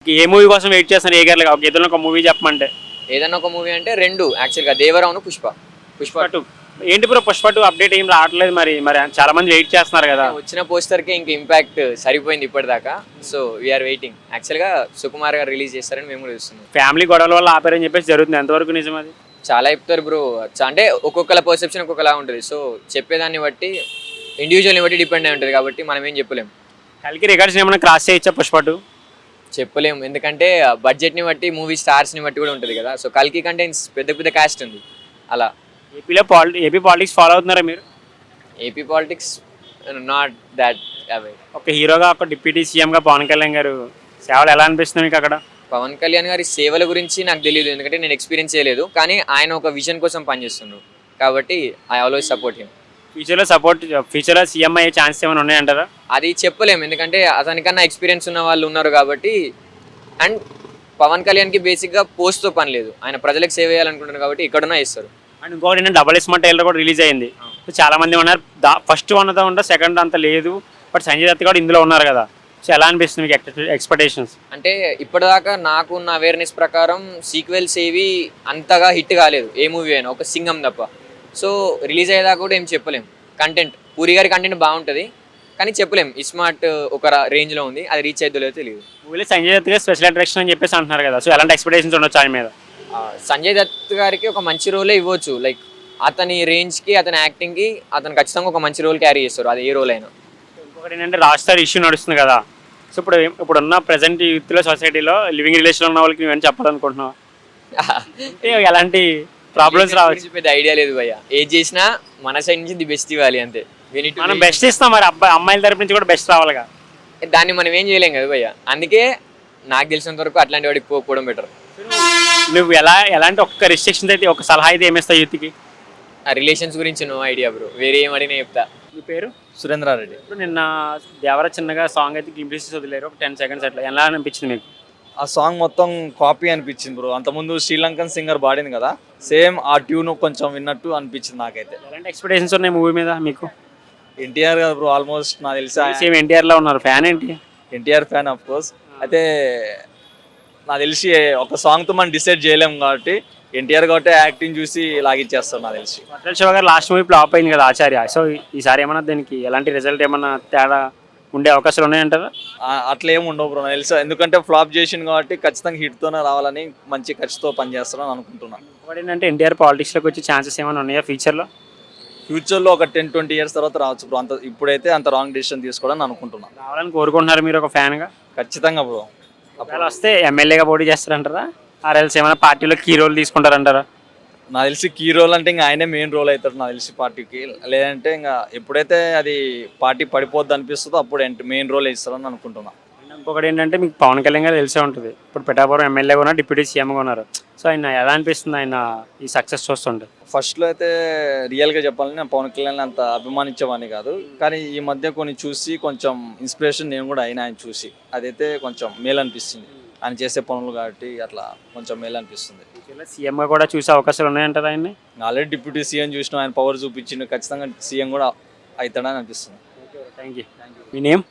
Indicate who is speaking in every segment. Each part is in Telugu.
Speaker 1: ఏ మూవీ కోసం వెయిట్ చేస్తాను ఏగర్లుగా ఒక ఏదైనా ఒక మూవీ చెప్పమంటే?
Speaker 2: ఏదన్నా ఒక మూవీ అంటే రెండు యాక్చువల్గా దేవరావును పుష్ప. పుష్ప
Speaker 1: పుష్ప టూ. ఏంటి బ్రో పుష్ప టూ అప్డేట్ ఏం రావట్లేదు, మరి మరి చాలా మంది వెయిట్ చేస్తున్నారు కదా.
Speaker 2: వచ్చిన పోస్టర్కి ఇంక ఇంపాక్ట్ సరిపోయింది ఇప్పటిదాకా. So we are waiting. యాక్చువల్గా సుకుమార్ గారు రిలీజ్ చేస్తారని మేము కూడా చూస్తున్నాం.
Speaker 1: ఫ్యామిలీ గొడవల వల్ల ఆపారని చెప్పేసి జరుగుతుంది, ఎంతవరకు నిజం అది?
Speaker 2: చాలా చెప్తారు బ్రో, అంటే ఒక్కొక్కల పర్సెప్షన్ ఒక్కొక్కలా ఉంటుంది. సో చెప్పేదాన్ని బట్టి ఇండివిజువల్ని బట్టి డిపెండ్ అయి ఉంటుంది కాబట్టి మనం ఏం చెప్పలేము.
Speaker 1: కల్కి రికార్డ్స్ ఏమైనా క్రాస్ చేయొచ్చా పుష్ప టూ?
Speaker 2: చెప్పలేము, ఎందుకంటే బడ్జెట్ని బట్టి మూవీ స్టార్స్ని బట్టి కూడా ఉంటుంది కదా. సో కల్కి కంటే పెద్ద పెద్ద కాస్ట్ ఉంది అలా.
Speaker 1: ఏపీ పాలిటిక్స్ ఫాలో అవుతున్నారా మీరు?
Speaker 2: ఏపీ పాలిటిక్స్ నాట్ దాట్ అవే.
Speaker 1: ఒక హీరోగా ఒక డిప్యూటీ సీఎంగా పవన్ కళ్యాణ్ గారు సేవలు ఎలా అనిపిస్తుంది మీకు అక్కడ?
Speaker 2: పవన్ కళ్యాణ్ గారి సేవల గురించి నాకు తెలియదు, ఎందుకంటే నేను ఎక్స్పీరియన్స్ చేయలేదు. కానీ ఆయన ఒక విజన్ కోసం పనిచేస్తున్నారు కాబట్టి ఐ ఆల్వేస్ సపోర్ట్ హిమ్.
Speaker 1: ఫ్యూచర్లో సీఎం అయ్యే ఛాన్స్ ఏమైనా ఉన్నాయంటారా?
Speaker 2: అది చెప్పలేము, ఎందుకంటే అతనికన్నా ఎక్స్పీరియన్స్ ఉన్న వాళ్ళు ఉన్నారు కాబట్టి. అండ్ పవన్ కళ్యాణ్కి బేసిక్గా పోస్ట్తో పని లేదు, ఆయన ప్రజలకు సేవ చేయాలనుకుంటున్నారు కాబట్టి ఎక్కడున్నా ఇస్తారు.
Speaker 1: అండ్ ఇంకోటి ఏంటంటే డబల్ ఇస్మార్ట్ టైలర్ కూడా రిలీజ్ అయింది. చాలా మంది ఉన్నారు ఫస్ట్ వన్ ఉంటే సెకండ్ అంత లేదు, బట్ సంజయ్ దత్ కూడా ఇందులో ఉన్నారు కదా. సో ఎలా అనిపిస్తుంది మీకు ఎక్స్పెక్టేషన్స్?
Speaker 2: అంటే ఇప్పటిదాకా నాకున్న అవేర్నెస్ ప్రకారం సీక్వెల్స్ ఏవి అంతగా హిట్ కాలేదు, ఏ మూవీ అయినా ఒక సింగం తప్ప. సో రిలీజ్ అయ్యేదాకా కూడా ఏం చెప్పలేం. కంటెంట్ పూరి గారి కంటెంట్ బాగుంటుంది కానీ చెప్పలేం ఇస్మార్ట్ ఒక రేంజ్లో ఉంది, అది రీచ్ అయిద్దో లేదో తెలియదు.
Speaker 1: మూవీలో సంజయ్ దత్ గారు స్పెషల్ అట్రాక్షన్ అని చెప్పేసి అంటున్నారు కదా. సో ఎలాంటి ఎక్స్పెక్టేషన్స్ ఉండొచ్చు ఆయన మీద?
Speaker 2: సంజయ్ దత్ గారికి ఒక మంచి రోలే ఇవ్వచ్చు. లైక్ అతని రేంజ్కి అతని యాక్టింగ్కి అతను ఖచ్చితంగా ఒక మంచి రోల్ క్యారీ చేస్తారు, అది ఏ రోల్ అయినా.
Speaker 1: ఇంకొకటి ఏంటంటే రాజ్‌స్టార్ ఇష్యూ నడుస్తుంది కదా. సో ఇప్పుడున్న ప్రజెంట్ యూత్లో సొసైటీలో లివింగ్ రిలేషన్ ఉన్న వాళ్ళకి నువ్వేం చెప్పాలనుకుంటున్నావు? అంటే ఎలాంటి ప్రాబ్లమ్స్ రావచ్చు?
Speaker 2: పెద్ద ఐడియా లేదు భయ్య, ఏది చేసినా మన సైడ్ నుంచి ది బెస్ట్ ఇవ్వాలి అంతే.
Speaker 1: మనం బెస్ట్ ఇస్తాం, మరి అమ్మాయిల తరపు నుంచి కూడా బెస్ట్ రావాలిగా.
Speaker 2: దాన్ని మనం ఏం చేయలేం కదా భయ్య, అందుకే నాకు తెలిసినంత వరకు అట్లాంటి వాడికి పోకపోవడం బెటర్.
Speaker 1: నువ్వు ఎలాంటి ఒక్క రిస్ట్రిక్షన్స్ అయితే ఒక సలహా అయితే ఏమిస్తావు యూత్కి?
Speaker 2: ఆ రిలేషన్స్ గురించి నో ఐడియా బ్రో, వేరే ఏం అడిగినా చెప్తా.
Speaker 1: మీ పేరు?
Speaker 3: సురేంద్రారెడ్డి.
Speaker 1: ఇప్పుడు నిన్న దేవరా చిన్నగా సాంగ్ అయితే గ్లింప్స్ వదిలేరు, ఒక 10 seconds అట్లా, ఎలా అనిపించింది మీకు?
Speaker 3: ఆ సాంగ్ మొత్తం కాపీ అనిపించింది బ్రో. అంతకుముందు శ్రీలంకన్ సింగర్ పాడింది కదా, సేమ్ ఆ ట్యూన్ కొంచెం విన్నట్టు అనిపించింది నాకైతే.
Speaker 1: ఎలాంటి ఎక్స్పెక్టేషన్స్ ఉన్నాయి మూవీ మీద మీకు?
Speaker 3: ఎన్టీఆర్ కదా బ్రో, ఆల్మోస్ట్ నాకు తెలిసి
Speaker 1: సేమ్ ఎన్టీఆర్లో ఉన్నారు, ఫ్యాన్ ఏంటి?
Speaker 3: NTR fan of course. అయితే నాకు తెలిసి ఒక సాంగ్తో మనం డిసైడ్ చేయలేము కాబట్టి ఎన్టీఆర్ కాబట్టి యాక్టింగ్ చూసి లాగిచ్చేస్తాం నాకు తెలిసి.
Speaker 1: కొట్టాల శివ గారు లాస్ట్ మూవీ ఫ్లాప్ అయింది కదా ఆచార్య. సో ఈసారి ఏమన్నా దానికి ఎలాంటి రిజల్ట్ ఏమన్నా తేడా ఉండే అవకాశాలు ఉన్నాయంటారా?
Speaker 3: అట్లా ఏమి ఉండవు బ్రో నాకు తెలుసు, ఎందుకంటే ఫ్లాప్ చేసింది కాబట్టి ఖచ్చితంగా హిట్తోనే రావాలని మంచి ఖర్చుతో పనిచేస్తారని అనుకుంటున్నాను.
Speaker 1: ఇంకోటి ఏంటంటే ఎన్టీఆర్ పాలిటిక్స్లోకి వచ్చే ఛాన్సెస్ ఏమైనా ఉన్నాయా ఫ్యూచర్లో?
Speaker 3: ఫ్యూచర్లో ఒక 10-20 years తర్వాత రావచ్చు బ్రో. ఇప్పుడైతే అంత రాంగ్ డెసిషన్ తీసుకోవడానికి అనుకుంటున్నాను.
Speaker 1: రావాలని కోరుకుంటున్నారు మీరు ఒక ఫ్యాన్గా?
Speaker 3: ఖచ్చితంగా బ్రో.
Speaker 1: ఒకవేళ వస్తే ఎమ్మెల్యేగా పోటీ చేస్తారంటారా, ఆర్ఎల్స్ ఏమైనా పార్టీలో కీ రోల్ తీసుకుంటారంటారా?
Speaker 3: నాకు తెలిసి కీ రోల్ అంటే ఇంకా ఆయనే మెయిన్ రోల్ అవుతాడు నాకు తెలిసి పార్టీకి. లేదంటే ఇంకా ఎప్పుడైతే అది పార్టీ పడిపోద్ది అనిపిస్తుందో అప్పుడు మెయిన్ రోల్ ఇస్తారని అనుకుంటున్నా.
Speaker 1: ఇంకొకటి ఏంటంటే మీకు పవన్ కళ్యాణ్ గారు తెలిసే ఉంటుంది, ఇప్పుడు పిఠాపురం ఎమ్మెల్యేగా ఉన్నారు, డిప్యూటీ సీఎంగా ఉన్నారు. సో ఆయన ఎలా అనిపిస్తుంది ఆయన ఈ సక్సెస్ చూస్తుంటే?
Speaker 3: ఫస్ట్లో అయితే రియల్గా చెప్పాలని నేను పవన్ కళ్యాణ్ అంత అభిమానించేవాడిని కాదు, కానీ ఈ మధ్య కొన్ని చూసి కొంచెం ఇన్స్పిరేషన్ నేను కూడా అయినా ఆయన చూసి, అదైతే కొంచెం మేలు అనిపిస్తుంది. ఆయన చేసే పనులు కాబట్టి అట్లా కొంచెం మేలు అనిపిస్తుంది.
Speaker 1: సీఎంగా కూడా చూసే అవకాశాలు ఉన్నాయంటారు ఆయన్ని?
Speaker 3: ఆల్రెడీ డిప్యూటీ సీఎం చూసిన, ఆయన పవర్ చూపించిండు, ఖచ్చితంగా సీఎం కూడా అవుతాడని అనిపిస్తుంది.
Speaker 1: Thank you. Me name?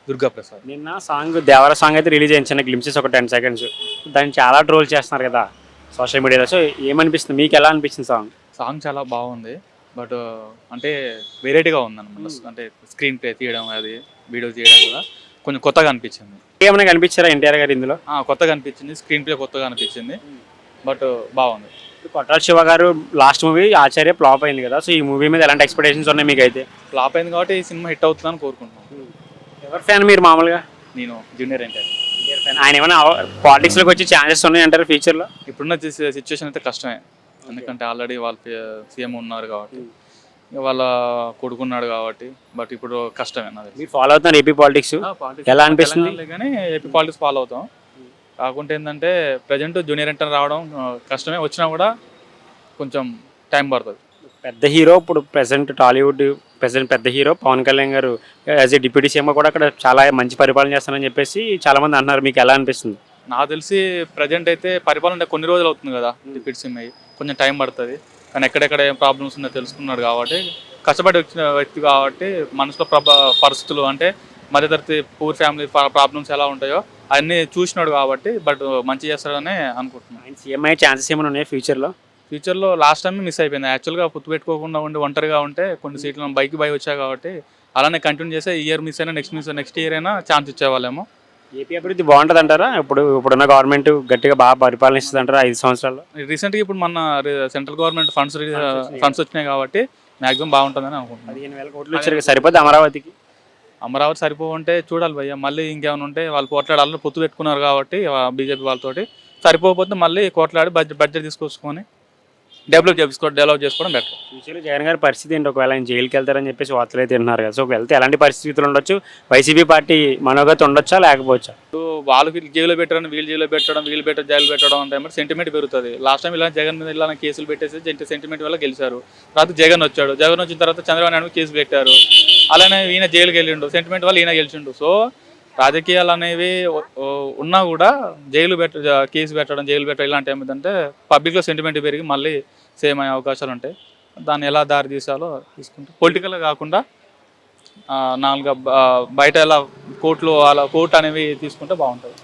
Speaker 3: Durga Prasad.
Speaker 1: నిన్న సాంగ్ దేవర సాంగ్ అయితే రిలీజ్ అయింది, చిన్న గ్లింప్సెస్ ఒక 10 seconds. దాన్ని చాలా ట్రోల్ చేస్తున్నారు కదా సోషల్ మీడియాలో. సో ఏమనిపిస్తుంది మీకు, ఎలా అనిపించింది సాంగ్?
Speaker 4: సాంగ్ చాలా బాగుంది, బట్ అంటే వెరైటీగా ఉందన్నమాట. అంటే స్క్రీన్ ప్లే తీయడం, అది వీడియో తీయడం కూడా కొంచెం కొత్తగా అనిపించింది.
Speaker 1: ఏమైనా కనిపించారా ఎన్టీఆర్ గారు ఇందులో?
Speaker 4: కొత్తగా అనిపించింది, స్క్రీన్ ప్లే కొత్తగా అనిపించింది, బట్ బాగుంది.
Speaker 1: కొట్టాల శివ గారు లాస్ట్ మూవీ ఆచార్య ఫ్లాప్ అయింది కదా. సో ఈ మూవీ మీద ఎలాంటి ఎక్స్పెక్టేషన్స్ ఉన్నాయి మీకు అయితే?
Speaker 4: ఫ్లాప్ అయింది కాబట్టి ఈ సినిమా హిట్ అవుతుందని కోరుకుంటున్నాను.
Speaker 1: ఎవరి ఫ్యాన్ మీరు మామూలుగా?
Speaker 4: నేను జూనియర్ ఎన్టీఆర్
Speaker 1: ఫ్యాన్. ఆయన ఏమైనా పాలిటిక్స్లోకి వచ్చే ఛాన్సెస్ ఉన్నాయంటారు ఫ్యూచర్లో?
Speaker 4: ఇప్పుడున్న సిచ్యువేషన్ అయితే కష్టమే, ఎందుకంటే ఆల్రెడీ వాళ్ళ సీఎం ఉన్నారు కాబట్టి, వాళ్ళ కొడుకున్నాడు కాబట్టి, బట్ ఇప్పుడు కష్టమే. నాది
Speaker 1: మీరు ఫాలో అవుతున్నారు ఏపీ పాలిటిక్స్, ఎలా అనిపిస్తుంది?
Speaker 4: కానీ ఏపీ పాలిటిక్స్ ఫాలో అవుతాం. కాకుంటే ఏంటంటే ప్రజెంట్ జూనియర్ ఎన్టీఆర్ రావడం కష్టమే, వచ్చినా కూడా కొంచెం టైం పడుతుంది.
Speaker 1: పెద్ద హీరో ఇప్పుడు ప్రెసెంట్ టాలీవుడ్ పెద్ద హీరో పవన్ కళ్యాణ్ గారు యాజ్ ఏ డిప్యూటీ సీఎం కూడా అక్కడ చాలా మంచి పరిపాలన చేస్తారని చెప్పేసి చాలా మంది అంటున్నారు, మీకు ఎలా అనిపిస్తుంది?
Speaker 4: నాకు తెలిసి ప్రజెంట్ అయితే పరిపాలన కొన్ని రోజులు అవుతుంది కదా, డిప్యూటీ సీఎం అయ్యి కొంచెం టైం పడుతుంది. కానీ ఎక్కడెక్కడ ఏం ప్రాబ్లమ్స్ ఉన్నాయో తెలుసుకున్నాడు కాబట్టి, కష్టపడి వచ్చిన వ్యక్తి కాబట్టి మనసులో పరిస్థితులు అంటే మధ్యతరగతి పూర్ ఫ్యామిలీ ప్రాబ్లమ్స్ ఎలా ఉంటాయో అన్నీ చూసినాడు కాబట్టి బట్ మంచి చేస్తాడని అనుకుంటున్నాను.
Speaker 1: ఆయన సీఎం అయ్యే ఛాన్సెస్ ఏమైనా ఉన్నాయి ఫ్యూచర్లో?
Speaker 4: ఫ్యూచర్లో లాస్ట్ టైం మిస్ అయిపోయింది. యాక్చువల్గా పొత్తు పెట్టుకోకుండా ఉండి ఒంటరిగా ఉంటే కొన్ని సీట్లు బై వచ్చాయి కాబట్టి అలానే కంటిన్యూ చేస్తే ఈ ఇయర్ మిస్ అయినా నెక్స్ట్ ఇయర్ అయినా ఛాన్స్ ఇచ్చేవాళ్ళేమో.
Speaker 1: ఏపీ అభివృద్ధి బాగుంటుంది అంటారా? ఇప్పుడున్న గవర్నమెంట్ గట్టిగా బాగా పరిపాలన ఇస్తుంది అంటారా 5 సంవత్సరాల్లో?
Speaker 4: రీసెంట్గా ఇప్పుడు మన సెంట్రల్ గవర్నమెంట్ ఫండ్స్ వచ్చినాయి కాబట్టి మ్యాక్సిమం బాగుంటుందని అనుకుంటున్నాను.
Speaker 1: 15,000 కోట్లు వచ్చారు, సరిపోద్ది అమరావతికి?
Speaker 4: అమరావతి సరిపోవంటే చూడాలి భయ్య, మళ్ళీ ఇంకేమైనా ఉంటే వాళ్ళు కోట్లాడాలని పొత్తు పెట్టుకున్నారు కాబట్టి బీజేపీ వాళ్ళతోటి. సరిపోకపోతే మళ్ళీ కోట్లాడి బడ్జెట్ తీసుకొచ్చుకొని డెవలప్ చేసుకోవడం బెటర్.
Speaker 1: ఫ్యూచర్లో జగన్ గారి పరిస్థితి ఏంటి? ఒకవేళ ఆయన జైలుకి వెళ్తారని చెప్పేసి వార్తలు అయితే వింటున్నారు కదా, సో వెళ్తే ఎలాంటి పరిస్థితులు ఉండొచ్చు? వైసీపీ పార్టీ మనోగతి ఉండొచ్చా లేకపోవచ్చా?
Speaker 4: ఇప్పుడు వాళ్ళకి జైలు పెట్టడం, వీళ్ళు జైలు పెట్టడం అంటే సెంటిమెంట్ పెరుగుతుంది. లాస్ట్ టైం ఇలా జగన్ మీద ఇలా కేసులు పెట్టేసి సెంటిమెంట్ వల్ల గెలిచారు. తర్వాత జగన్ వచ్చిన తర్వాత చంద్రబాబు నాయుడు కేసు పెట్టారు. అలానే ఈయన జైలుకి వెళ్ళిండు, సెంటిమెంట్ వల్ల ఈయన గెలిచిండు. సో రాజకీయాలు అనేవి ఉన్నా కూడా కేసు పెట్టడం, జైలు పెట్టడం ఇలాంటి ఏమిటంటే పబ్లిక్లో సెంటిమెంట్ పెరిగి మళ్ళీ సేమ్ అయ్యే అవకాశాలు ఉంటాయి. దాన్ని ఎలా దారి తీసాలో తీసుకుంటే పొలిటికల్గా కాకుండా నాలుగా బయట ఎలా కోర్టు అనేవి తీసుకుంటే బాగుంటుంది.